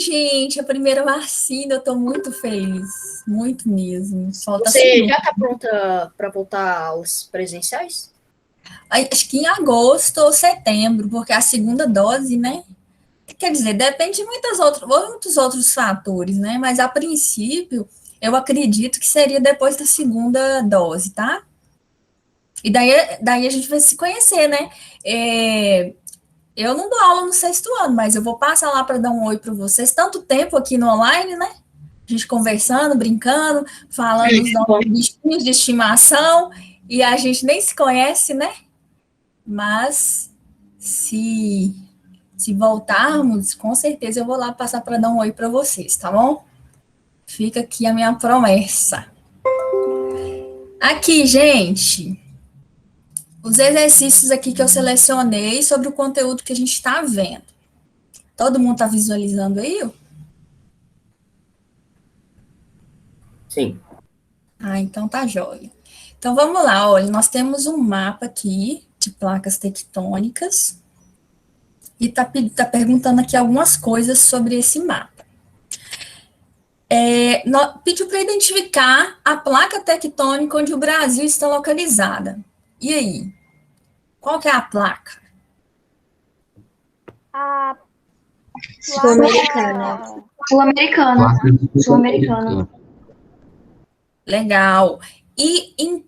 gente, a primeira vacina, eu tô muito feliz, muito mesmo. Falta Você já tá pronta para voltar aos presenciais? acho que em agosto ou setembro, porque a segunda dose, né? Quer dizer, depende de muitos outros fatores, né? Mas a princípio, eu acredito que seria depois da segunda dose, tá? E daí a gente vai se conhecer, né? Eu não dou aula no sexto ano, mas eu vou passar lá para dar um oi para vocês. Tanto tempo aqui no online, né? A gente conversando, brincando, falando dos nossos bichinhos de estimação, e a gente nem se conhece, né? Mas se voltarmos, com certeza eu vou lá passar para dar um oi para vocês, tá bom? Fica aqui a minha promessa. Aqui, gente, os exercícios aqui que eu selecionei sobre o conteúdo que a gente está vendo. Todo mundo está visualizando aí? Sim. Ah, então tá jóia. Então vamos lá, olha, nós temos um mapa aqui de placas tectônicas e tá perguntando aqui algumas coisas sobre esse mapa. Pediu para identificar a placa tectônica onde o Brasil está localizada. E aí? Qual que é a placa? A Sul-Americana. Sul-Americana. Sul-Americana. Legal. E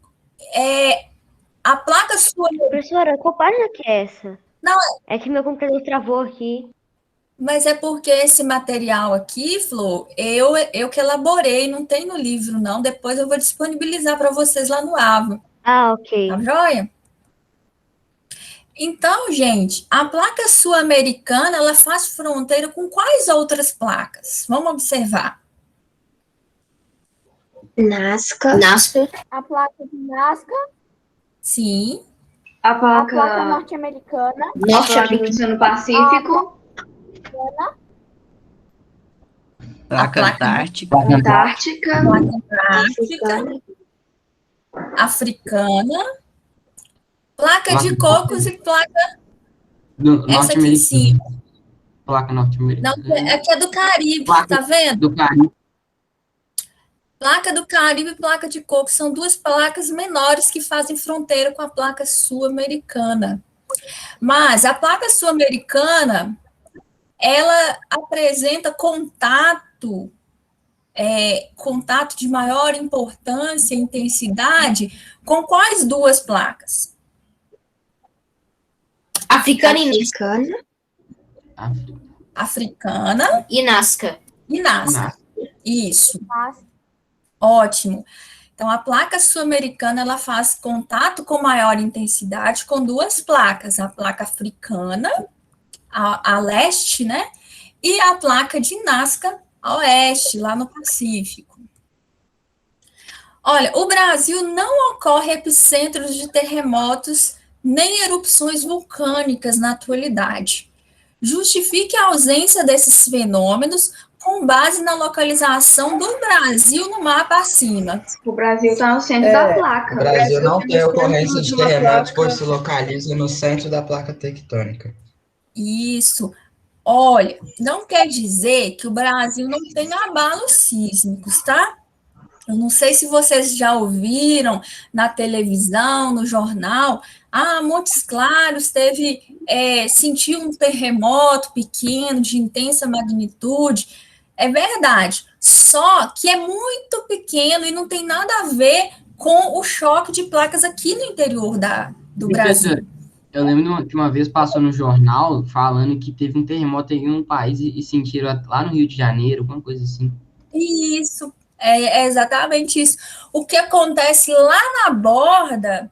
a placa sul-americana. Professora, qual página que é essa? Não, é que meu computador travou aqui. Mas é porque esse material aqui, Flor, eu que elaborei, não tem no livro, não. Depois eu vou disponibilizar para vocês lá no AVA. Ah, ok. Tá joia? Então, gente, a placa sul-americana, ela faz fronteira com quais outras placas? Vamos observar. Nazca. A placa de Nazca. Sim. A A placa placa norte-americana. a placa do Oceano Pacífico. Placa Antártica. Antártica. Placa Antártica. Africana. Placa de cocos e placa. Essa aqui em cima. Placa norte-americana. Não, aqui é do Caribe, tá vendo? Do Caribe. Placa do Caribe e placa de coco são duas placas menores que fazem fronteira com a placa sul-americana. Mas a placa sul-americana, ela apresenta contato de maior importância e intensidade com quais duas placas? Africana Africana e Nazca. E Nazca. Isso. Ótimo. Então, a placa sul-americana, ela faz contato com maior intensidade com duas placas, a placa africana, a leste, né? E a placa de Nazca, a oeste, lá no Pacífico. Olha, o Brasil não ocorre epicentros de terremotos nem erupções vulcânicas na atualidade. Justifique a ausência desses fenômenos com base na localização do Brasil no mapa acima. O Brasil está no centro da placa. O Brasil não tem ocorrência de terremotos, pois se localiza no centro da placa tectônica. Isso. Olha, não quer dizer que o Brasil não tem abalos sísmicos, tá? Eu não sei se vocês já ouviram na televisão, no jornal. Montes Claros sentiu um terremoto pequeno, de intensa magnitude. É verdade. Só que é muito pequeno e não tem nada a ver com o choque de placas aqui no interior do Brasil. Eu lembro que uma vez passou no jornal falando que teve um terremoto em um país e sentiram lá no Rio de Janeiro, alguma coisa assim. Isso. É exatamente isso. O que acontece lá na borda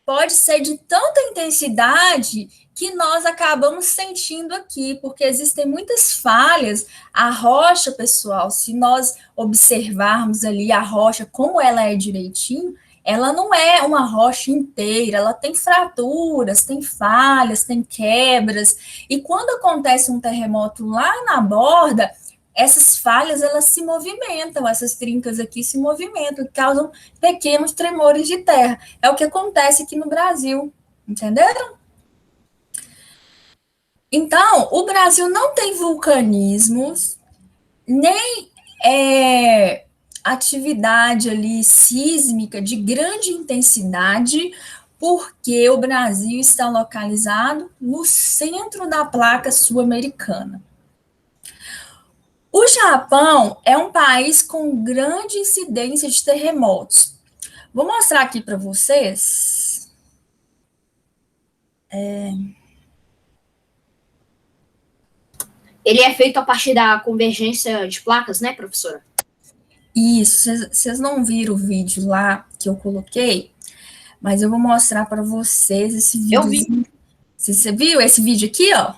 pode ser de tanta intensidade que nós acabamos sentindo aqui, porque existem muitas falhas. A rocha, pessoal, se nós observarmos ali a rocha, como ela é direitinho, ela não é uma rocha inteira, ela tem fraturas, tem falhas, tem quebras, e quando acontece um terremoto lá na borda, essas falhas, elas se movimentam, essas trincas aqui se movimentam, causam pequenos tremores de terra. É o que acontece aqui no Brasil, entenderam? Então, o Brasil não tem vulcanismos, nem atividade ali sísmica de grande intensidade, porque o Brasil está localizado no centro da placa sul-americana. O Japão é um país com grande incidência de terremotos. Vou mostrar aqui para vocês. Ele é feito a partir da convergência de placas, né, professora? Isso, vocês não viram o vídeo lá que eu coloquei, mas eu vou mostrar para vocês esse vídeo. Eu vi. Você viu esse vídeo aqui, ó?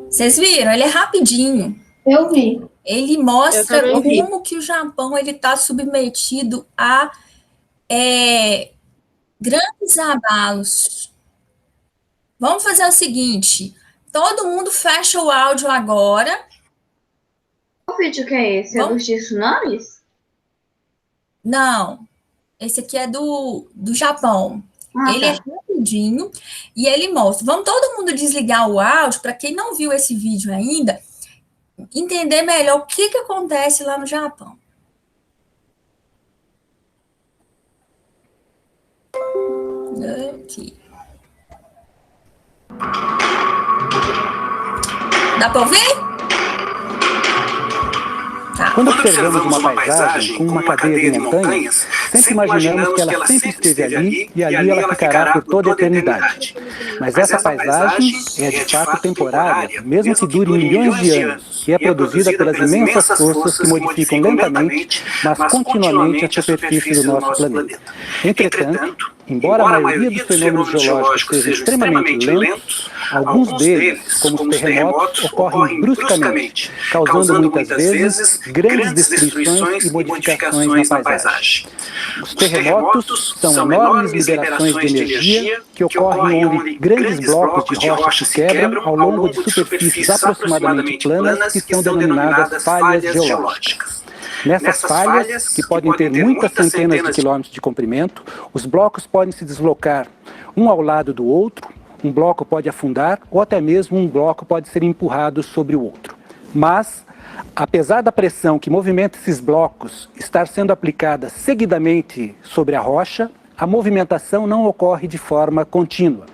Vocês viram? Ele é rapidinho. Eu vi. Ele mostra Eu também vi. como que o Japão ele está submetido a grandes abalos. Vamos fazer o seguinte: todo mundo fecha o áudio agora. Qual vídeo que é esse? É Vamos? dos tsunamis? Não, esse aqui é do Japão. Ah, Ele é tá. rapidinho e ele mostra. Vamos todo mundo desligar o áudio para quem não viu esse vídeo ainda entender melhor o que acontece lá no Japão. Aqui. Dá para ouvir? Tá. Quando observamos uma paisagem com uma cadeia de montanhas, sempre imaginamos que ela sempre esteve ali e ali ela ficará por toda a eternidade. Mas essa paisagem é de fato temporária, mesmo que dure milhões de anos, e é produzida pelas imensas forças que modificam lentamente, mas continuamente a superfície do nosso planeta. Entretanto, embora a maioria dos fenômenos geológicos sejam extremamente lentos, alguns deles, como os terremotos, ocorrem bruscamente, causando muitas vezes grandes destruições e modificações na paisagem. Os terremotos são enormes liberações de energia que ocorrem onde grandes blocos de rocha se quebram ao longo de superfícies aproximadamente planas que são denominadas falhas geológicas. Nessas falhas, que podem ter muitas centenas de quilômetros de comprimento, os blocos podem se deslocar um ao lado do outro, um bloco pode afundar ou até mesmo um bloco pode ser empurrado sobre o outro. Mas, apesar da pressão que movimenta esses blocos estar sendo aplicada seguidamente sobre a rocha, a movimentação não ocorre de forma contínua.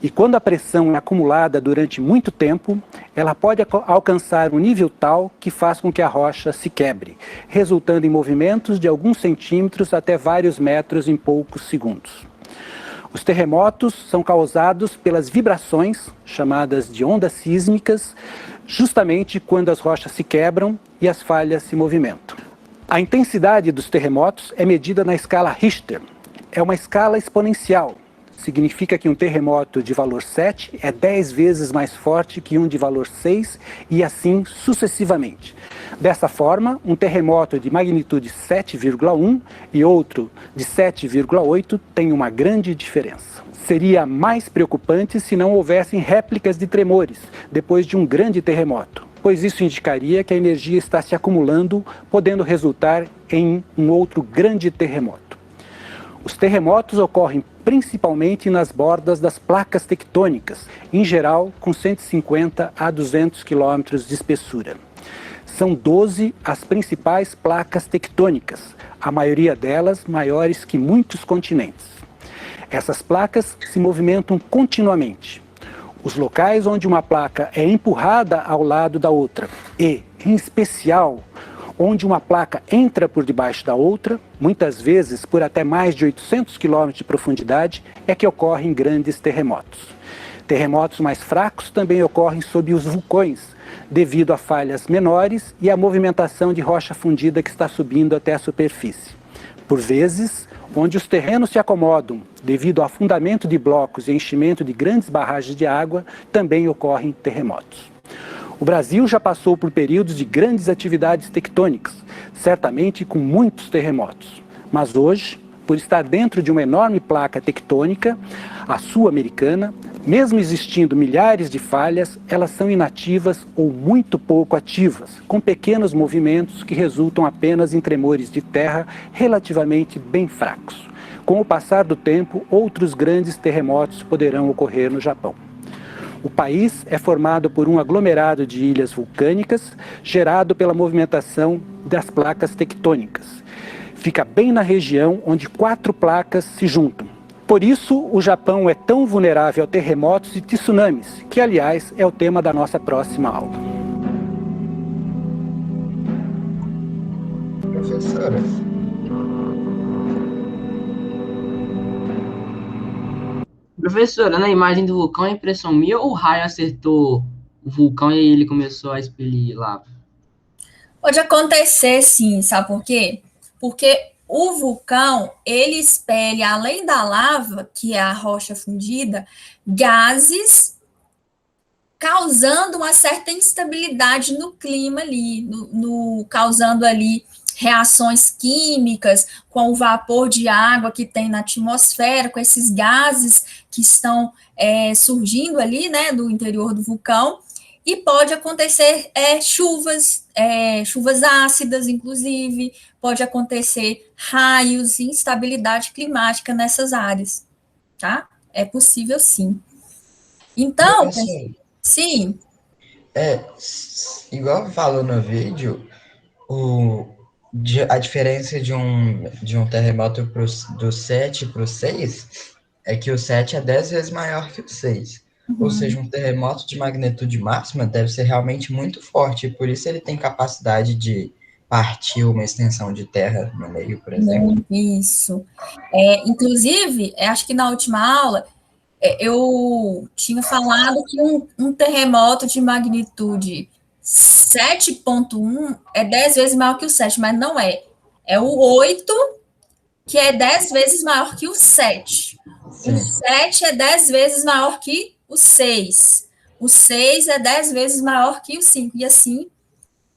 E quando a pressão é acumulada durante muito tempo, ela pode alcançar um nível tal que faz com que a rocha se quebre, resultando em movimentos de alguns centímetros até vários metros em poucos segundos. Os terremotos são causados pelas vibrações, chamadas de ondas sísmicas, justamente quando as rochas se quebram e as falhas se movimentam. A intensidade dos terremotos é medida na escala Richter. É uma escala exponencial. Significa que um terremoto de valor 7 é 10 vezes mais forte que um de valor 6 e assim sucessivamente. Dessa forma, um terremoto de magnitude 7,1 e outro de 7,8 tem uma grande diferença. Seria mais preocupante se não houvessem réplicas de tremores depois de um grande terremoto, pois isso indicaria que a energia está se acumulando, podendo resultar em um outro grande terremoto. Os terremotos ocorrem principalmente nas bordas das placas tectônicas, em geral com 150 a 200 quilômetros de espessura. São 12 as principais placas tectônicas, a maioria delas maiores que muitos continentes. Essas placas se movimentam continuamente. Os locais onde uma placa é empurrada ao lado da outra e, em especial, onde uma placa entra por debaixo da outra, muitas vezes por até mais de 800 km de profundidade, é que ocorrem grandes terremotos. Terremotos mais fracos também ocorrem sob os vulcões, devido a falhas menores e à movimentação de rocha fundida que está subindo até a superfície. Por vezes, onde os terrenos se acomodam devido ao afundamento de blocos e enchimento de grandes barragens de água, também ocorrem terremotos. O Brasil já passou por períodos de grandes atividades tectônicas, certamente com muitos terremotos. Mas hoje, por estar dentro de uma enorme placa tectônica, a sul-americana, mesmo existindo milhares de falhas, elas são inativas ou muito pouco ativas, com pequenos movimentos que resultam apenas em tremores de terra relativamente bem fracos. Com o passar do tempo, outros grandes terremotos poderão ocorrer no Japão. O país é formado por um aglomerado de ilhas vulcânicas gerado pela movimentação das placas tectônicas. Fica bem na região onde 4 placas se juntam. Por isso, o Japão é tão vulnerável a terremotos e tsunamis, que, aliás, é o tema da nossa próxima aula. Professora, Professora, na imagem do vulcão, é impressão minha ou o raio acertou o vulcão e aí ele começou a expelir lava? Pode acontecer, sim, sabe por quê? Porque o vulcão, ele expele, além da lava, que é a rocha fundida, gases causando uma certa instabilidade no clima ali, causando ali reações químicas com o vapor de água que tem na atmosfera, com esses gases que estão surgindo ali, né, do interior do vulcão, e pode acontecer chuvas ácidas, inclusive, pode acontecer raios, instabilidade climática nessas áreas, tá? É possível, sim. Então, professora, sim, igual falou no vídeo, a diferença de um terremoto do 7 para o 6 é que o 7 é 10 vezes maior que o 6. Ou seja, um terremoto de magnitude máxima deve ser realmente muito forte, e por isso ele tem capacidade de partir uma extensão de terra no meio, por exemplo. isso. Inclusive, acho que na última aula, eu tinha falado que um terremoto de magnitude 7,1 é 10 vezes maior que o 7, mas não é. É o 8, que é 10 vezes maior que o 7. Sim. O 7 é 10 vezes maior que o 6. O 6 é 10 vezes maior que o 5, e assim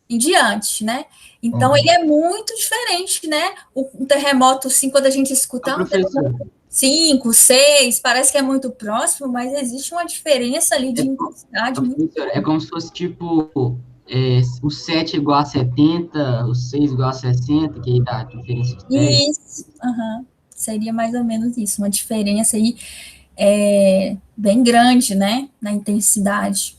em diante, né? Então, ele é muito diferente, né? Um terremoto, assim, quando a gente escuta um terremoto 5, 6, parece que é muito próximo, mas existe uma diferença ali de intensidade. É como se fosse, tipo, o 7 igual a 70, o 6 igual a 60, que aí dá a diferença de 10. Isso, seria mais ou menos isso, uma diferença aí bem grande, né, na intensidade.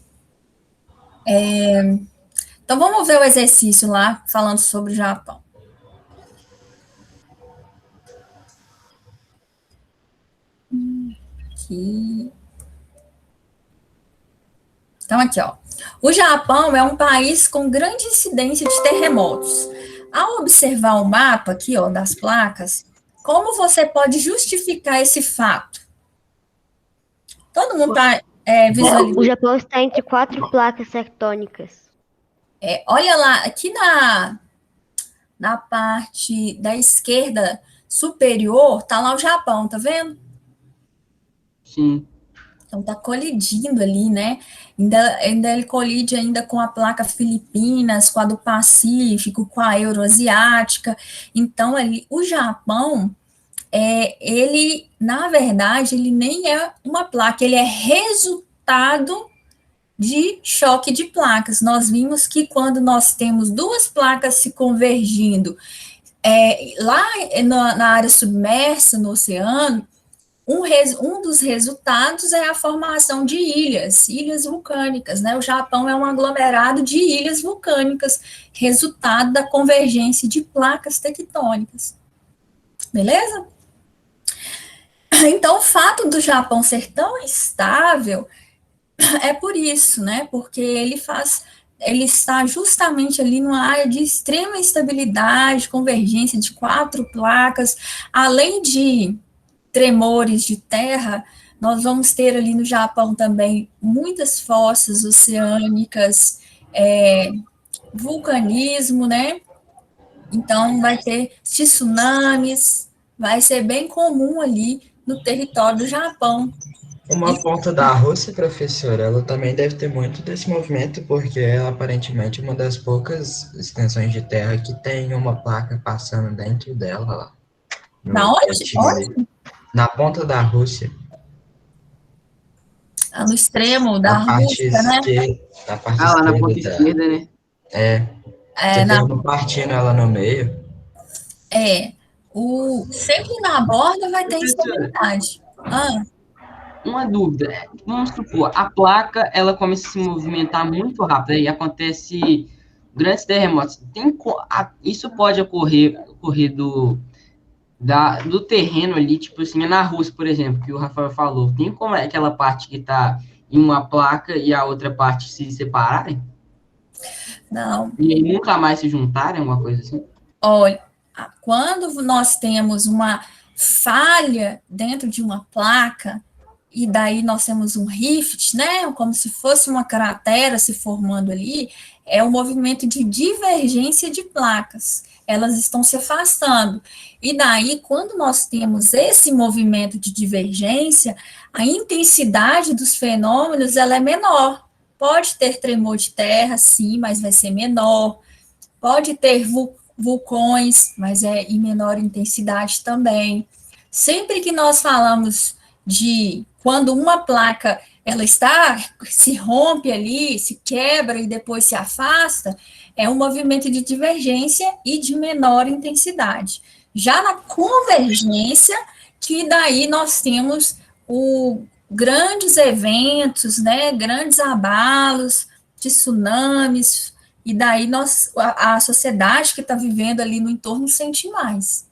Então, vamos ver o exercício lá, falando sobre o Japão. Aqui. Então, aqui, ó. O Japão é um país com grande incidência de terremotos. Ao observar o mapa aqui, ó, das placas, como você pode justificar esse fato? Todo mundo está visualizando. O Japão está entre 4 placas tectônicas. Olha lá, aqui na parte da esquerda superior, tá lá o Japão, tá vendo? Sim. Então, tá colidindo ali, né? Ainda ele colide ainda com a placa Filipinas, com a do Pacífico, com a Euroasiática. Então, ali, o Japão, ele, na verdade, ele nem é uma placa, ele é resultado de choque de placas. Nós vimos que quando nós temos 2 placas se convergindo, lá na área submersa, no oceano, um dos resultados é a formação de ilhas vulcânicas, né? O Japão é um aglomerado de ilhas vulcânicas, resultado da convergência de placas tectônicas. Beleza? Então, o fato do Japão ser tão estável é por isso, né? Porque ele está justamente ali numa área de extrema instabilidade, convergência de 4 placas, além de tremores de terra, nós vamos ter ali no Japão também muitas fossas oceânicas, vulcanismo, né? Então, vai ter tsunamis, vai ser bem comum ali no território do Japão. Uma ponta da Rússia, professora, ela também deve ter muito desse movimento, porque ela aparentemente é uma das poucas extensões de terra que tem uma placa passando dentro dela lá. Na onde? Na ponta da Rússia. No extremo da Rússia, né? Na parte lá na ponta esquerda, esquerda, né? Você tem partindo ela no meio. Sempre na borda vai ter instabilidade. uma dúvida. Vamos supor, a placa, ela começa a se movimentar muito rápido e acontece grandes terremotos. Isso pode ocorrer do terreno ali, tipo assim, na Rússia, por exemplo, que o Rafael falou. Tem como é aquela parte que está em uma placa e a outra parte se separarem? Não. E aí nunca mais se juntarem, alguma coisa assim? Olha, quando nós temos uma falha dentro de uma placa, e daí nós temos um rift, né, como se fosse uma cratera se formando ali, é o movimento de divergência de placas. Elas estão se afastando. E daí, quando nós temos esse movimento de divergência, a intensidade dos fenômenos ela é menor. Pode ter tremor de terra, sim, mas vai ser menor. Pode ter vulcões, mas é em menor intensidade também. Sempre que nós falamos de quando uma placa ela se rompe ali, se quebra e depois se afasta, é um movimento de divergência e de menor intensidade. Já na convergência, que daí nós temos grandes eventos, né, grandes abalos, de tsunamis, e daí a sociedade que está vivendo ali no entorno sente mais.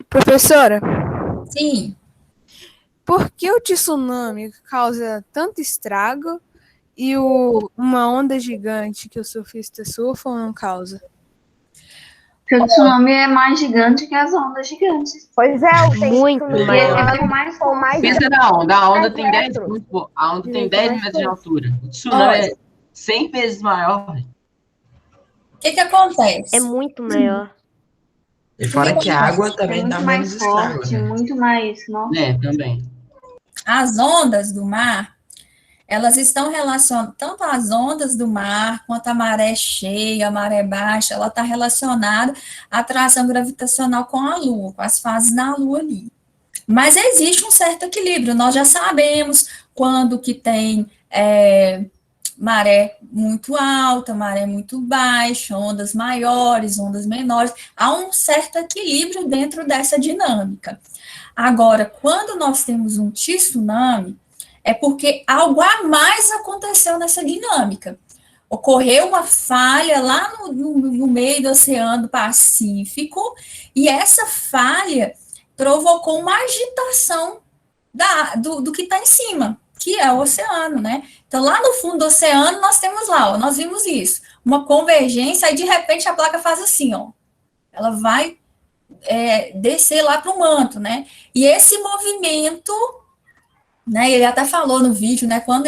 Professora, Sim. por que o tsunami causa tanto estrago e uma onda gigante que os surfistas surfam não causa? Porque o tsunami é mais gigante que as ondas gigantes. Pois é, Muito E maior. ele vai mais com mais Pensa na onda. A onda tem 10 metros. metros. A onda tem Muito 10 mais metros de forte. altura. O tsunami é 100 vezes maior. O que acontece? É muito maior. E fora que a água É também dá muito menos mais estrago, forte, né? muito mais. Nossa. Também. As ondas do mar, elas estão relacionadas, tanto as ondas do mar, quanto a maré cheia, a maré baixa, ela está relacionada à atração gravitacional com a Lua, com as fases da Lua ali. Mas existe um certo equilíbrio, nós já sabemos quando que tem maré muito alta, maré muito baixa, ondas maiores, ondas menores, há um certo equilíbrio dentro dessa dinâmica. Agora, quando nós temos um tsunami, é porque algo a mais aconteceu nessa dinâmica. Ocorreu uma falha lá no meio do Oceano Pacífico, e essa falha provocou uma agitação do que está em cima, que é o oceano, né? Então, lá no fundo do oceano, nós temos lá, ó, nós vimos isso, uma convergência, aí de repente a placa faz assim, ó, ela vai descer lá para o manto, né? E esse movimento, né, ele até falou no vídeo, né, quando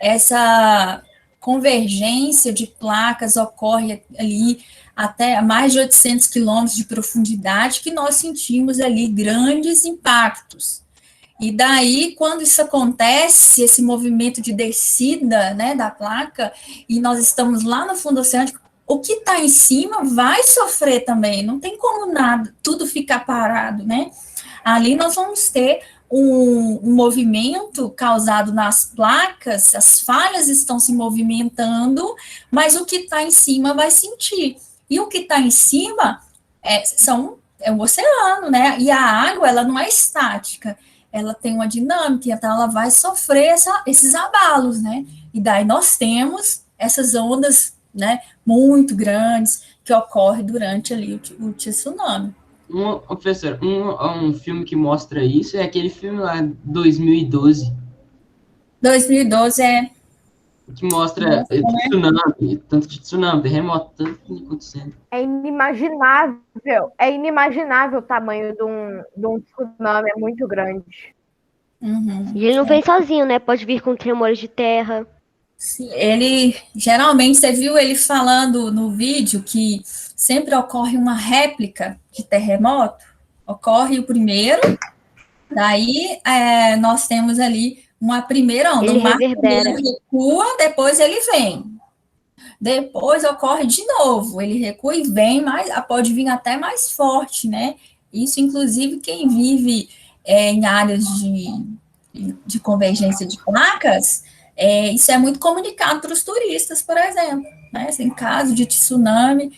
essa convergência de placas ocorre ali até mais de 800 quilômetros de profundidade, que nós sentimos ali grandes impactos. E daí, quando isso acontece, esse movimento de descida, né, da placa, e nós estamos lá no fundo oceânico, o que está em cima vai sofrer também, não tem como nada, tudo ficar parado, né? Ali nós vamos ter um movimento causado nas placas, as falhas estão se movimentando, mas o que está em cima vai sentir. E o que está em cima é o oceano, né? E a água, ela não é estática, ela tem uma dinâmica, então ela vai sofrer esses abalos, né? E daí nós temos essas ondas, né, muito grandes que ocorrem durante ali o tsunami. Professor, um filme que mostra isso é aquele filme lá, 2012. 2012 que mostra tsunami, tanto de tsunami, terremoto, tanto que acontecendo. É inimaginável o tamanho de um tsunami, é muito grande. Uhum. E ele não vem sozinho, né? Pode vir com tremores de terra. Sim, geralmente, você viu ele falando no vídeo que sempre ocorre uma réplica de terremoto, ocorre o primeiro, daí nós temos ali uma primeira onda, o mar primeiro recua, depois ele vem. Depois ocorre de novo, ele recua e vem pode vir até mais forte, né? Isso, inclusive, quem vive em áreas de convergência de placas, isso é muito comunicado para os turistas, por exemplo, né? Em caso de tsunami,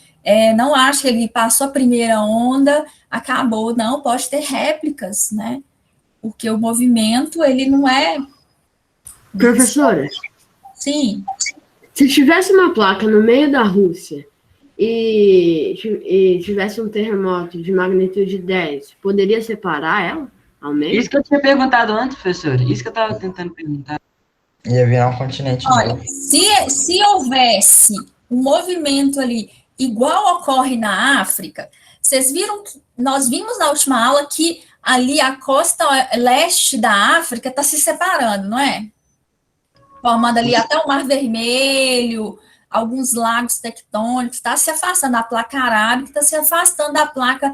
não acha que ele passou a primeira onda, acabou, não, pode ter réplicas, né? porque o movimento, ele não é... Professora, Sim. se tivesse uma placa no meio da Rússia e tivesse um terremoto de magnitude 10, poderia separar ela ao meio? Isso que eu tinha perguntado antes, professor. Isso que eu estava tentando perguntar. Ia virar um continente Olha, novo. se houvesse um movimento ali igual ocorre na África, vocês viram que nós vimos na última aula que ali a costa leste da África está se separando, não é? Formando ali até o Mar Vermelho, alguns lagos tectônicos, está se afastando da placa arábica, está se afastando da placa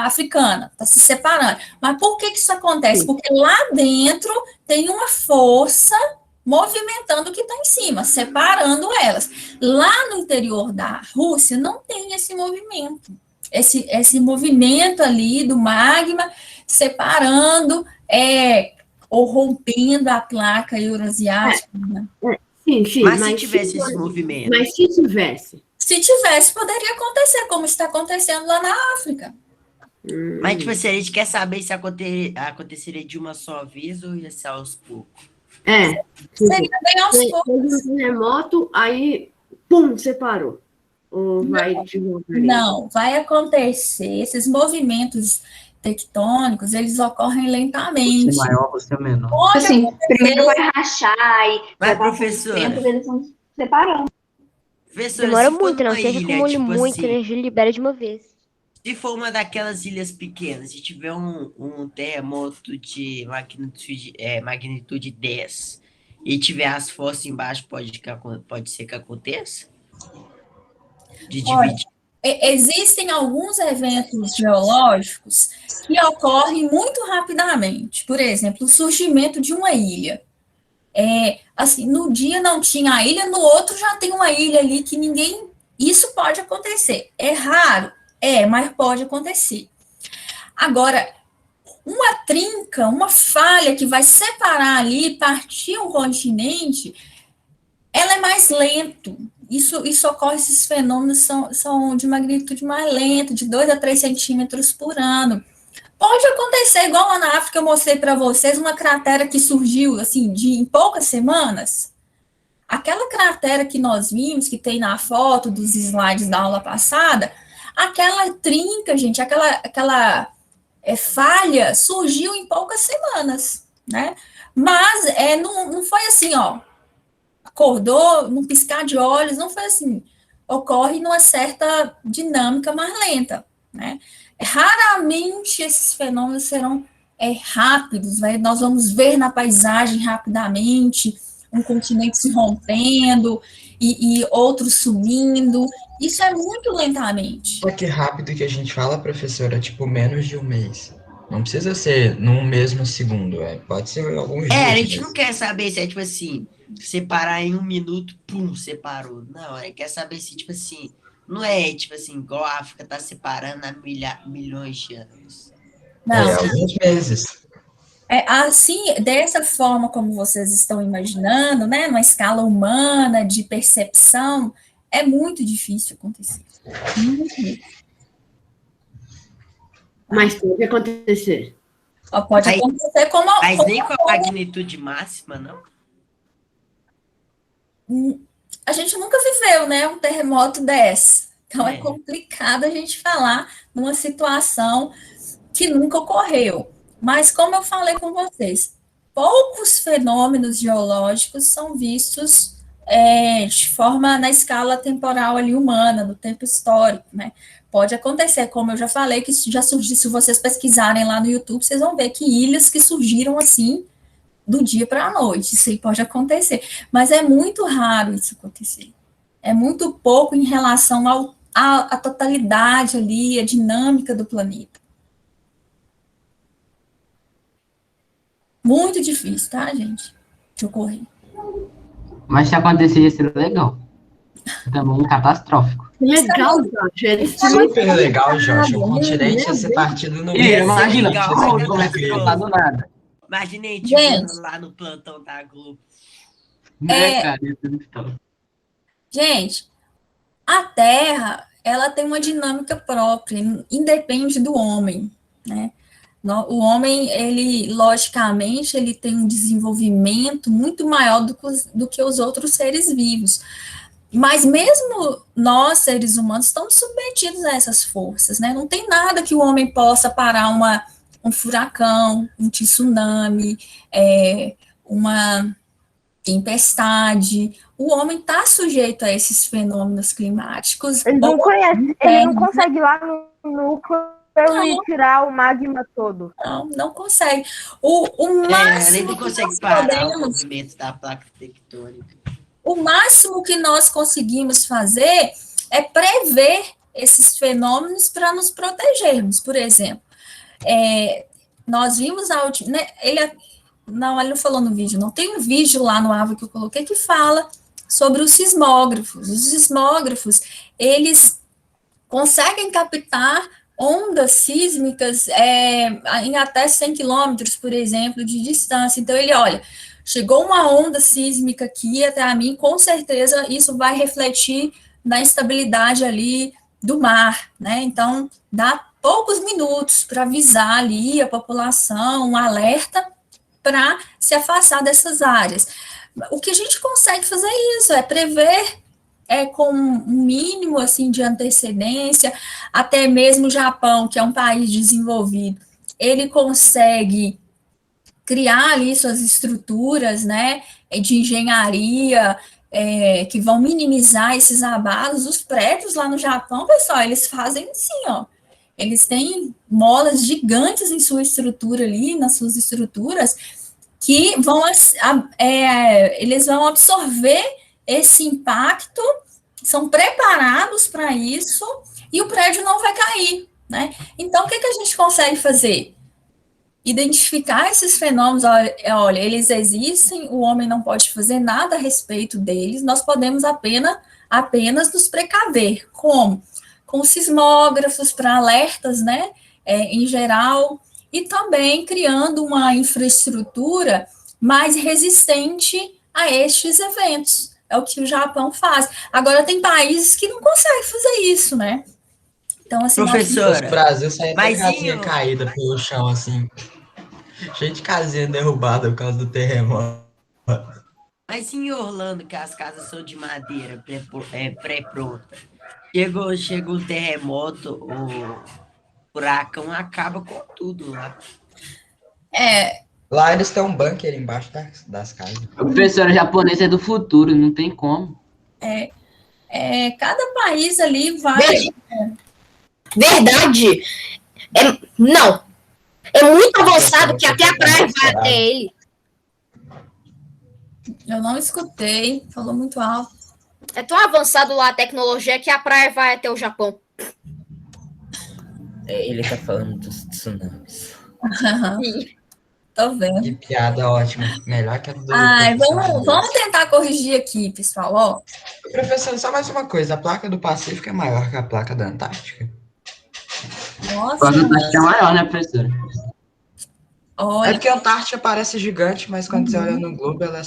africana, está se separando. Mas por que isso acontece? Porque lá dentro tem uma força movimentando o que está em cima, separando elas. Lá no interior da Rússia não tem esse movimento. Esse movimento ali do magma separando, ou rompendo a placa eurasiática. Né? Sim, mas se tivesse esse movimento. Mas se tivesse. Se tivesse, poderia acontecer, como está acontecendo lá na África. Mas, tipo assim, a gente quer saber se aconteceria de uma só vez ou ia ser aos poucos. Seria bem aos poucos. Um terremoto, aí, pum, separou. Ou vai desenvolver? Não, vai acontecer. Esses movimentos tectônicos, eles ocorrem lentamente. Você é maior, você é menor. Assim, primeiro vai rachar e Mas, professora, eles vão separando. Professora, Demora se for muito, não numa seja ilha, acumule tipo muito, assim, energia libera de uma vez. se for uma daquelas ilhas pequenas e tiver um terremoto de magnitude 10 e tiver as forças embaixo, pode ser que aconteça? De dividir. Existem alguns eventos geológicos que ocorrem muito rapidamente. Por exemplo, o surgimento de uma ilha. Assim, no dia não tinha a ilha, no outro já tem uma ilha ali que ninguém... Isso pode acontecer. É raro? Mas pode acontecer. Agora, uma trinca, uma falha que vai separar ali, partir um continente, ela é mais lento. Isso ocorre, esses fenômenos são de magnitude mais lenta, de 2 a 3 centímetros por ano. Pode acontecer, igual lá na África, eu mostrei para vocês uma cratera que surgiu, assim, em poucas semanas. Aquela cratera que nós vimos, que tem na foto dos slides da aula passada, aquela trinca, gente, aquela falha surgiu em poucas semanas, né? Mas não foi assim, ó, acordou, num piscar de olhos, não foi assim. Ocorre numa certa dinâmica mais lenta, né? Raramente esses fenômenos serão rápidos, né? Nós vamos ver na paisagem rapidamente um continente se rompendo e outro sumindo. Isso é muito lentamente. Só que rápido que a gente fala, professora, tipo menos de um mês. Não precisa ser num mesmo segundo, pode ser alguns dias. A gente não quer saber se é tipo assim, separar em 1 minuto, pum, separou. Não, quer saber se, tipo assim, não é tipo assim, igual a África tá separando há milhões de anos. Não. Alguns meses. Assim, dessa forma como vocês estão imaginando, né, numa escala humana, de percepção, é muito difícil acontecer. Muito difícil. Mas pode acontecer. Pode acontecer como... Mas nem com a magnitude máxima, não? A gente nunca viveu, né, um terremoto desse. Então, é complicado a gente falar numa situação que nunca ocorreu. Mas, como eu falei com vocês, poucos fenômenos geológicos são vistos de forma na escala temporal ali humana, no tempo histórico, né? Pode acontecer, como eu já falei, que isso já surgiu, se vocês pesquisarem lá no YouTube, vocês vão ver que ilhas que surgiram assim, do dia para a noite, isso aí pode acontecer. Mas é muito raro isso acontecer. É muito pouco em relação à totalidade ali, a dinâmica do planeta. Muito difícil, tá, gente? De ocorrer. Mas se acontecer, ia ser legal. Também catastrófico. Legal, Jorge. Super legal, Jorge. O continente ia ser partido no meio. Imagina, como é que não tá do nada. Imagina a gente vendo lá no plantão da Globo. Cara, isso é muito top. Gente, a Terra, ela tem uma dinâmica própria, independe do homem, né? O homem, ele, logicamente, ele tem um desenvolvimento muito maior do que os outros seres vivos. Mas mesmo nós, seres humanos, estamos submetidos a essas forças, né? Não tem nada que o homem possa parar um furacão, um tsunami, uma tempestade. O homem está sujeito a esses fenômenos climáticos. Ele não conhece, ele não consegue ir lá no núcleo e tirar o magma todo. Não consegue. O máximo ele não consegue parar o movimento da placa tectônica. O máximo que nós conseguimos fazer é prever esses fenômenos para nos protegermos. Por exemplo, nós vimos a última... Né, ele não falou no vídeo, não tem um vídeo lá no AVA que eu coloquei que fala sobre os sismógrafos. Os sismógrafos, eles conseguem captar ondas sísmicas em até 100 quilômetros, por exemplo, de distância. Então, ele olha... Chegou uma onda sísmica aqui até a mim, com certeza isso vai refletir na instabilidade ali do mar, né? Então, dá poucos minutos para avisar ali a população, um alerta para se afastar dessas áreas. O que a gente consegue fazer é isso, é prever com um mínimo assim, de antecedência, até mesmo o Japão, que é um país desenvolvido, ele consegue criar ali suas estruturas, né, de engenharia, que vão minimizar esses abalos. Os prédios lá no Japão, pessoal, eles fazem assim, ó, eles têm molas gigantes em sua estrutura ali, nas suas estruturas, que eles vão absorver esse impacto, são preparados para isso, e o prédio não vai cair, né? Então, o que a gente consegue fazer? Identificar esses fenômenos, olha, eles existem, o homem não pode fazer nada a respeito deles, nós podemos apenas nos precaver. Como? Com sismógrafos para alertas, né, em geral, e também criando uma infraestrutura mais resistente a estes eventos. É o que o Japão faz. Agora, tem países que não conseguem fazer isso, né? Então, assim, professora, o Brasil sai até casinha caída pelo chão, assim. Cheio de casinha derrubada por causa do terremoto. Mas em Orlando, que as casas são de madeira pré-pronta, chega o terremoto, o furacão acaba com tudo lá. Lá eles têm um bunker embaixo das casas. O professor japonês é do futuro, não tem como. Cada país ali vai... Verdade. Não. É muito avançado que até a praia vai até ele. Eu não escutei, falou muito alto. É tão avançado lá a tecnologia que a praia vai até o Japão. Ele tá falando dos tsunamis. Tô vendo. Que piada ótima. Melhor que a do... Vamos tentar corrigir aqui, pessoal. Ó. Professor, só mais uma coisa. A placa do Pacífico é maior que a placa da Antártica? Nossa. A placa da Antártica é maior, né, professora? Olha. É porque a Antártica parece gigante, mas quando você olha no globo, ela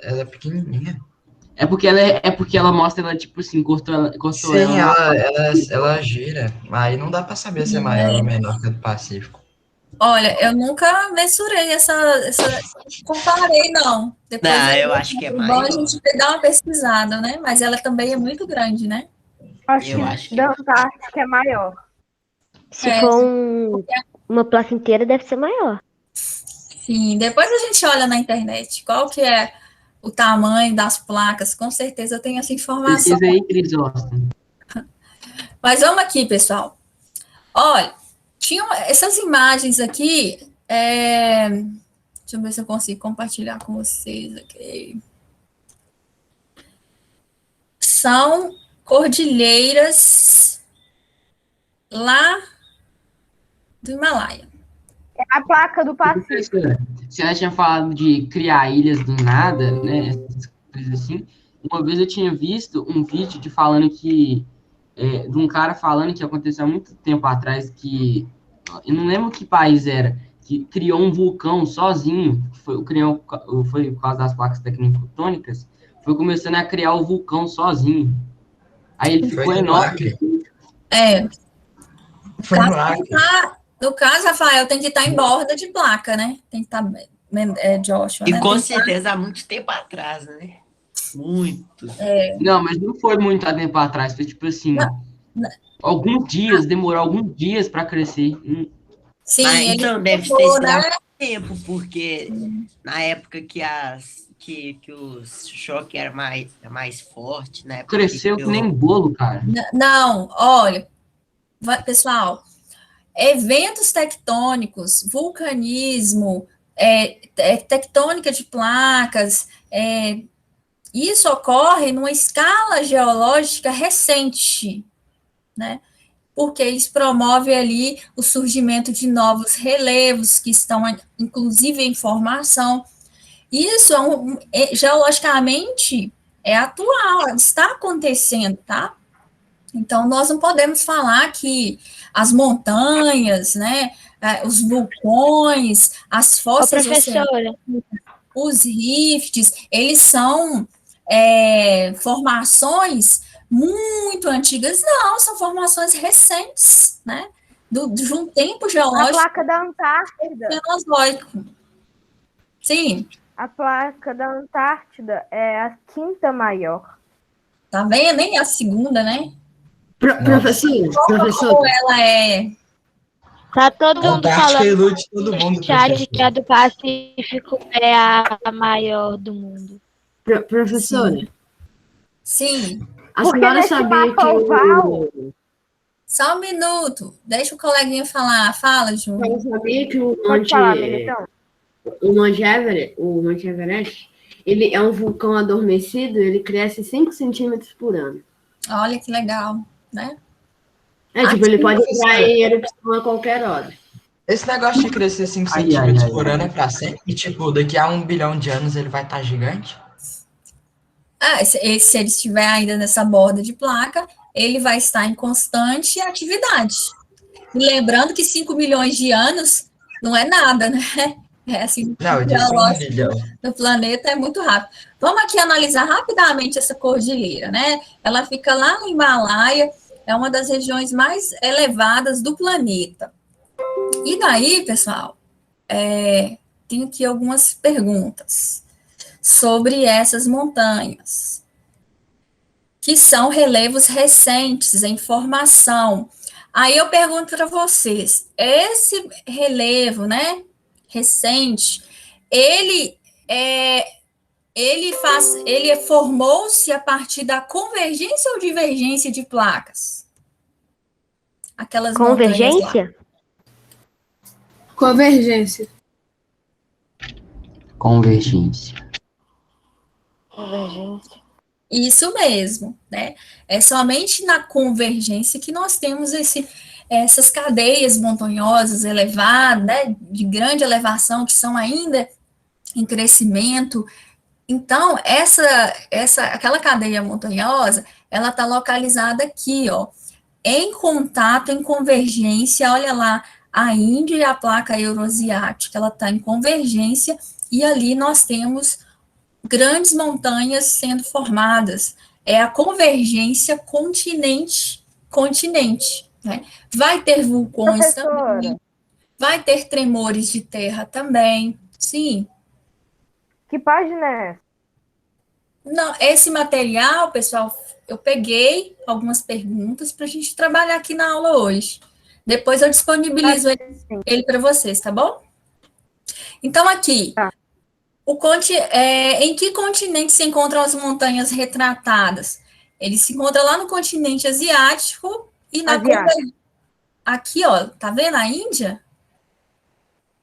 é pequenininha. É porque ela mostra ela, tipo assim, cortou Sim, ela gira. Aí não dá pra saber se é maior ou menor que a do Pacífico. Olha, eu nunca mensurei comparei, não. Depois eu acho que é maior. Bom a gente dar uma pesquisada, né? Mas ela também é muito grande, né? Acho que da Antártica é maior. Se for uma placa inteira, deve ser maior. Sim, depois a gente olha na internet qual que é o tamanho das placas. Com certeza eu tenho essa informação. Pesquisa aí, Crisóstomo. Mas vamos aqui, pessoal. Olha, tinham essas imagens aqui. Deixa eu ver se eu consigo compartilhar com vocês aqui. São cordilheiras lá do Himalaia. É a placa do Pacífico. Se ela tinha falado de criar ilhas do nada, né? Coisas assim. Uma vez eu tinha visto um vídeo de um cara falando que aconteceu há muito tempo atrás, que eu não lembro que país era, que criou um vulcão sozinho, foi por causa das placas tectônicas, foi começando a criar o vulcão sozinho. Aí ele ficou enorme. Foi no Acre. No caso, Rafael, tem que estar em borda de placa, né? Tem que estar, Joshua, E né? com Tem que estar- certeza há muito tempo atrás, né? Muito. Não, mas não foi muito há tempo atrás, foi tipo assim, alguns dias, demorou alguns dias para crescer. Sim, Mas, ele então, deve ter ficou, sido há né? muito tempo, porque na época que o choque era mais forte, na época Cresceu que nem bolo, cara. Não, olha, pessoal, eventos tectônicos, vulcanismo, tectônica de placas, isso ocorre numa escala geológica recente, né? Porque isso promove ali o surgimento de novos relevos que estão, inclusive, em formação. Isso geologicamente é atual, está acontecendo, tá? Então, nós não podemos falar que as montanhas, né, os vulcões, as fossas professora, os rifts, eles são formações muito antigas. Não, são formações recentes, né? De um tempo A geológico placa da Antártida. Cenozoico. Sim. A placa da Antártida é a quinta maior. Tá vendo? Nem a segunda, né? Professor. Ou ela é... tá todo mundo Antártica falando ilude todo mundo, no chat professor. que a do Pacífico é a maior do mundo. Professora, Sim. a Porque senhora nesse sabia mapa que oval, Só um minuto. Deixa o coleguinha falar. Fala, a Júnior. senhora sabia que pode falar, Militão? o Monte Everest, ele é um vulcão adormecido, ele cresce 5 centímetros por ano. Olha que legal, né? Ele pode entrar em erupção a qualquer hora. Esse negócio de crescer 5 centímetros por ano é pra sempre? E, tipo, daqui a 1 bilhão de anos ele vai estar gigante? Se ele estiver ainda nessa borda de placa, ele vai estar em constante atividade. E lembrando que 5 milhões de anos não é nada, né? Assim, Não, eu disse 1 bilhão. do planeta é muito rápido. Vamos aqui analisar rapidamente essa cordilheira, né? Ela fica lá no Himalaia, é uma das regiões mais elevadas do planeta. E daí, pessoal, tenho aqui algumas perguntas sobre essas montanhas, que são relevos recentes em formação. Aí eu pergunto para vocês, esse relevo, né, recente, ele formou-se a partir da convergência ou divergência de placas? Aquelas Convergência? Convergência. Convergência. Convergência. Isso mesmo, né? É somente na convergência que nós temos essas cadeias montanhosas elevadas, né, de grande elevação, que são ainda em crescimento. Então, aquela cadeia montanhosa, ela está localizada aqui, ó, em contato, em convergência. Olha lá, a Índia e a placa euroasiática, ela está em convergência, e ali nós temos grandes montanhas sendo formadas. É a convergência continente-continente, né? Vai ter vulcões também, vai ter tremores de terra também, sim. Que página é essa? Não, esse material, pessoal, eu peguei algumas perguntas para a gente trabalhar aqui na aula hoje. Depois eu disponibilizo ele para vocês, tá bom? Então, aqui, em que continente se encontram as montanhas retratadas? Ele se encontra lá no continente asiático e na aqui, ó, tá vendo a Índia?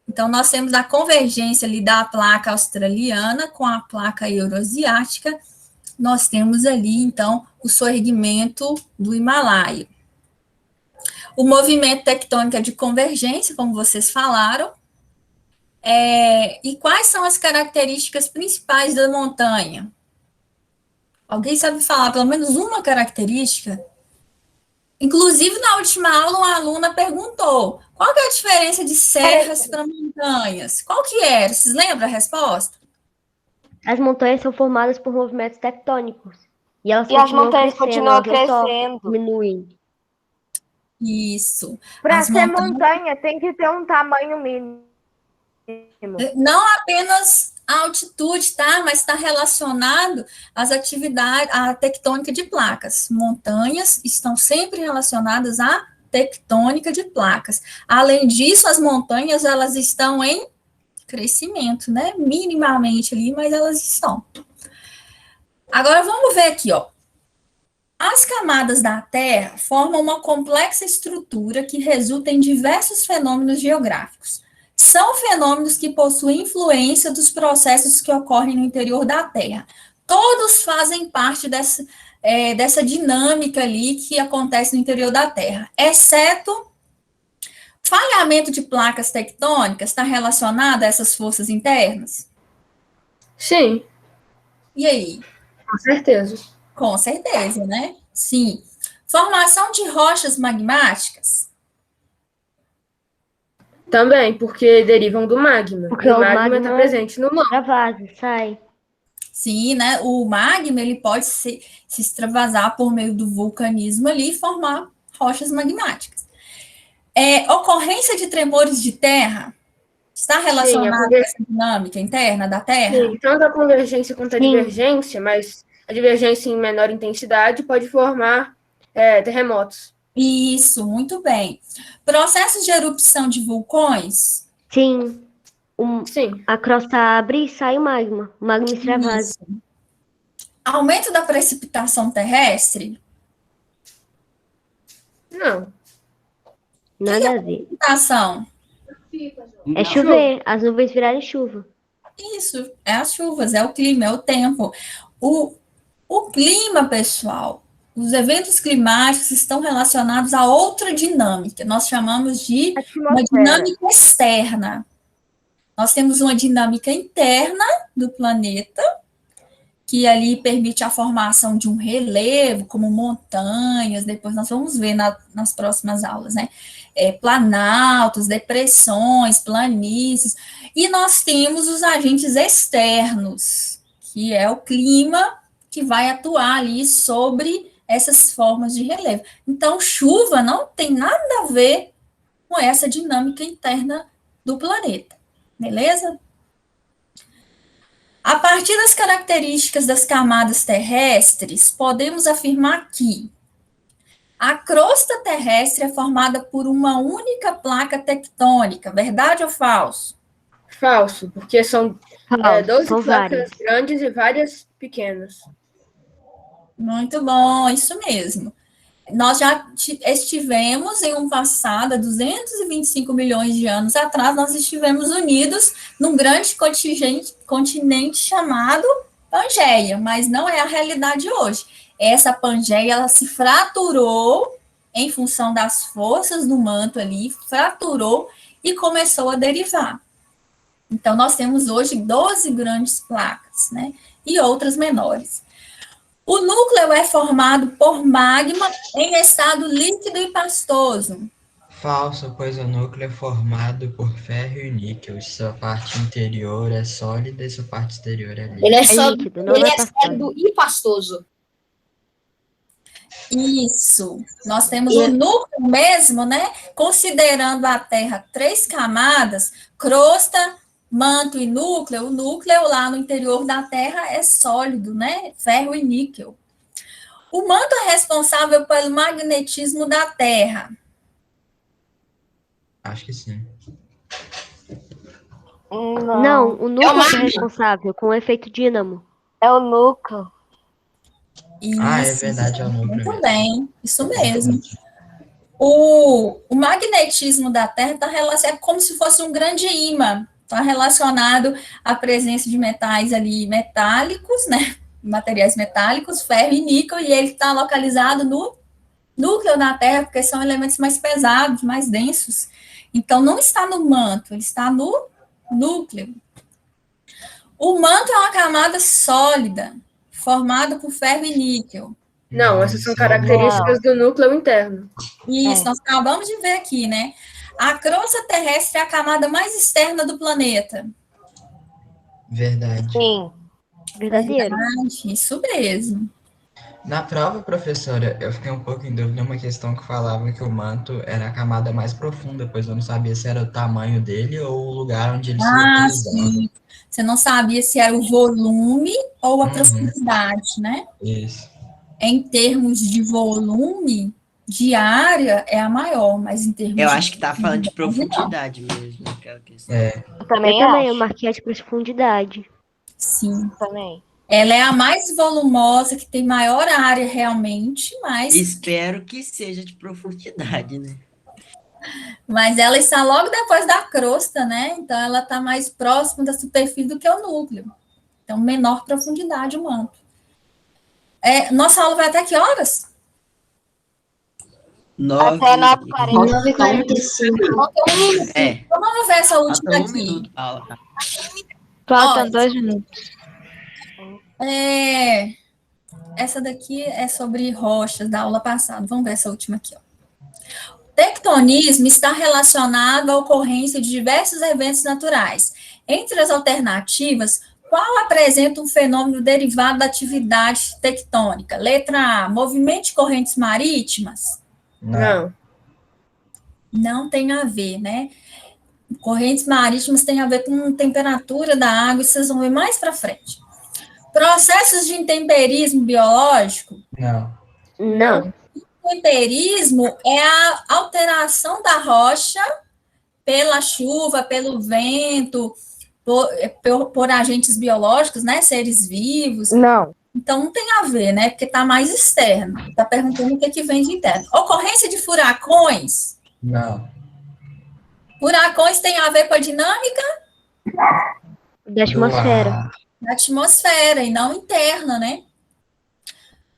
Então, nós temos a convergência ali da placa australiana com a placa euroasiática. Nós temos ali, então, o soerguimento do Himalaia. O movimento tectônico é de convergência, como vocês falaram. E quais são as características principais da montanha? Alguém sabe falar pelo menos uma característica? Inclusive, na última aula, uma aluna perguntou, qual que é a diferença de serras para montanhas? Qual que era? Vocês lembram a resposta? As montanhas são formadas por movimentos tectônicos. E as montanhas continuam elas não só crescendo. diminuem. Isso. Para As ser montanhas, montanha, tem que ter um tamanho mínimo. não apenas a altitude, tá? Mas está relacionado às atividades, à tectônica de placas. Montanhas estão sempre relacionadas à tectônica de placas. Além disso, as montanhas, elas estão em crescimento, né? Minimamente ali, mas elas estão. Agora, vamos ver aqui, ó. As camadas da Terra formam uma complexa estrutura que resulta em diversos fenômenos geográficos. São fenômenos que possuem influência dos processos que ocorrem no interior da Terra. Todos fazem parte dessa dinâmica ali que acontece no interior da Terra, exceto falhamento de placas tectônicas. Está relacionado a essas forças internas? Sim, E aí? com certeza. Com certeza, né? Sim. Formação de rochas magmáticas? Também, porque derivam do magma. Porque E o o magma magma está presente no manto. extravasa, sai. Sim, né? O magma, ele pode se extravasar por meio do vulcanismo ali e formar rochas magmáticas. Ocorrência de tremores de terra está relacionada com essa dinâmica interna da Terra? Sim, tanto a convergência quanto a divergência, mas a divergência em menor intensidade pode formar terremotos. Isso, muito bem. Processos de erupção de vulcões? Sim. Sim. A crosta abre e sai o magma. O magma extravasa. Isso. Aumento da precipitação terrestre? Não. Nada a ver. Precipitação? É chover. As nuvens virarem chuva. Isso, é as chuvas, é o clima, é o tempo. O clima, pessoal, os eventos climáticos estão relacionados a outra dinâmica. Nós chamamos de uma dinâmica externa. Nós temos uma dinâmica interna do planeta, que ali permite a formação de um relevo, como montanhas, depois nós vamos ver nas próximas aulas, né? Planaltos, depressões, planícies, e nós temos os agentes externos, que é o clima que vai atuar ali sobre essas formas de relevo. Então, chuva não tem nada a ver com essa dinâmica interna do planeta, beleza? A partir das características das camadas terrestres, podemos afirmar que a crosta terrestre é formada por uma única placa tectônica, verdade ou falso? Falso, porque são 12 são placas várias. grandes e várias pequenas. Muito bom, isso mesmo. Nós já estivemos em um passado, há 225 milhões de anos atrás, nós estivemos unidos num grande continente chamado Pangeia, mas não é a realidade hoje. Essa Pangeia, ela se fraturou em função das forças do manto ali, fraturou e começou a derivar. Então, nós temos hoje 12 grandes placas, né? E outras menores. O núcleo é formado por magma em estado líquido e pastoso. Falso, pois o núcleo é formado por ferro e níquel. Sua parte interior é sólida e sua parte exterior é líquida. Ele é sólido, líquido, não ele é é pastoso. sólido e pastoso. Isso. Nós temos o núcleo mesmo, né? Considerando a Terra 3 camadas, crosta, manto e núcleo. O núcleo lá no interior da Terra é sólido, né? Ferro e níquel. O manto é responsável pelo magnetismo da Terra. Acho que sim. Não, o núcleo é responsável com o efeito dínamo. É o núcleo. Isso, é verdade, é o núcleo. Muito bem, isso mesmo. O magnetismo da Terra é como se fosse um grande ímã. Está relacionado à presença de metais ali metálicos, né? Materiais metálicos, ferro e níquel, e ele está localizado no núcleo da Terra, porque são elementos mais pesados, mais densos. Então, não está no manto, ele está no núcleo. O manto é uma camada sólida, formada por ferro e níquel. Não, essas são características do núcleo interno. Isso, nós acabamos de ver aqui, né? A crosta terrestre é a camada mais externa do planeta. Verdade. Sim. Verdadeiro. Verdade, isso mesmo. Na prova, professora, eu fiquei um pouco em dúvida numa questão que falava que o manto era a camada mais profunda, pois eu não sabia se era o tamanho dele ou o lugar onde ele se localizava. Sim. Você não sabia se era o volume ou a profundidade, né? Isso. Em termos de volume, de área é a maior, mas em termos Eu de acho que tá falando de profundidade mesmo, aquela questão. Eu também eu marquei a de profundidade. Sim. Também. Ela é a mais volumosa, que tem maior área realmente, Espero que seja de profundidade, né? Mas ela está logo depois da crosta, né? Então ela está mais próxima da superfície do que o núcleo. Então, menor profundidade o manto. Nossa aula vai até que horas? Até 9h45. Então vamos ver essa última aqui. Faltam 2 minutos. Essa daqui é sobre rochas da aula passada. Vamos ver essa última aqui. Ó. Tectonismo está relacionado à ocorrência de diversos eventos naturais. Entre as alternativas, qual apresenta um fenômeno derivado da atividade tectônica? Letra A, movimento de correntes marítimas? Não. Não tem a ver, né? Correntes marítimas tem a ver com temperatura da água, isso vocês vão ver mais para frente. Processos de intemperismo biológico? Não. O intemperismo é a alteração da rocha pela chuva, pelo vento, por agentes biológicos, né? Seres vivos. Não. Então, não tem a ver, né? Porque está mais externo. Está perguntando o que vem de interno. Ocorrência de furacões? Não. Furacões tem a ver com a dinâmica? Da atmosfera. Da atmosfera, e não interna, né?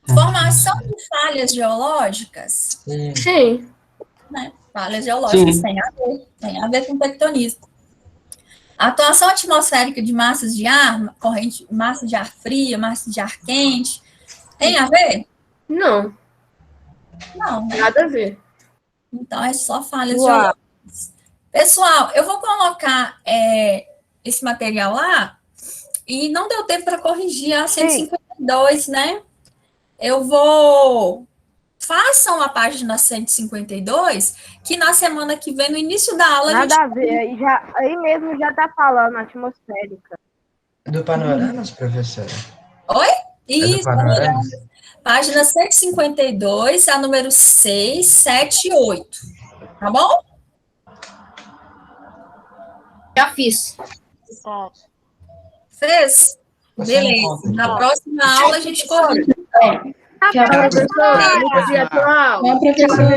Formação de falhas geológicas? Sim. Né? Falhas geológicas tem a ver com tectonismo. Atuação atmosférica de massas de ar, corrente, massa de ar fria, massa de ar quente, tem a ver? Não. Não. Nada a ver. Então, é só falhas geológicas. Pessoal, eu vou colocar esse material lá e não deu tempo para corrigir a 152, né? Eu vou... Façam a página 152, que na semana que vem, no início da aula... Nada a ver, aí mesmo já tá falando, atmosférica. Do Panoramas, professora? Oi? Isso, Panoramas? Página 152, a número 6, 7 e 8. Tá bom? Já fiz. Fez? Beleza. Na próxima aula a gente corrige. Tchau, professora. Bom dia, pessoal. Bom, professor.